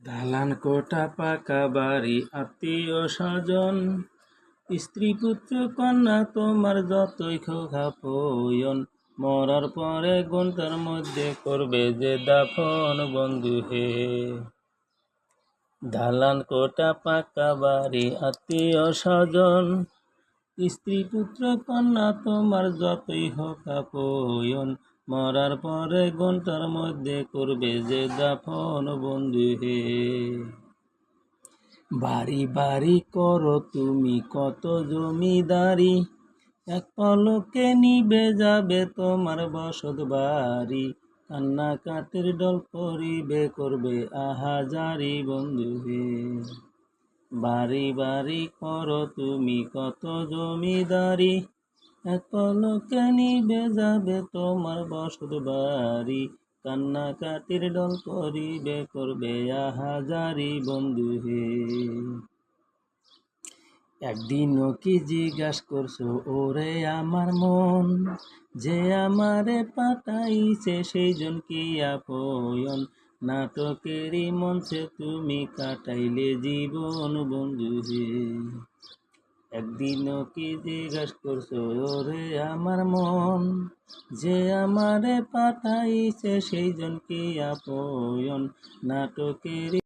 দালান কোঠা পাকা বাড়ি আত্মীয় স্বজন স্ত্রী পুত্র কন্যা তোমার যতই খাপয়ন মরার পরে ঘন্টার মধ্যে করবে যে দাফন বন্ধু হে। দালান কোঠা পাকা বাড়ি আত্মীয় স্বজন স্ত্রী পুত্র কন্যা তোমার যতই হোক আপন মরার পরে ঘন্টার মধ্যে করবে যে দাফন বন্ধু হে। বাড়ি বাড়ি করো তুমি কত জমিদারি, এক পলকে নিবে যাবে তোমার বসত বাড়ি, কান্নাকাটির ডল করিবে করবে আহাজারি বন্ধু হে। বাড়ি বাড়ি করো তুমি কত জমিদারি, এক পলকে নিবে যাবে তোমার বসত বাড়ি, কান্নাকাটির ডল করিবে করবে আহাজারি বন্ধু হে। একদিনও কি জিজ্ঞাস করছো ওরে আমার মন, যে আমারে পাঠাইছে সেই জন কি আপন, নাটকেরই মঞ্চে তুমি কাটাইলে জীবন বন্ধু হে। একদিনও কি জিজ্ঞাস করছো ওরে আমার মন, যে আমারে পাঠাইছে সেই জন কি আপন, নাটকেরই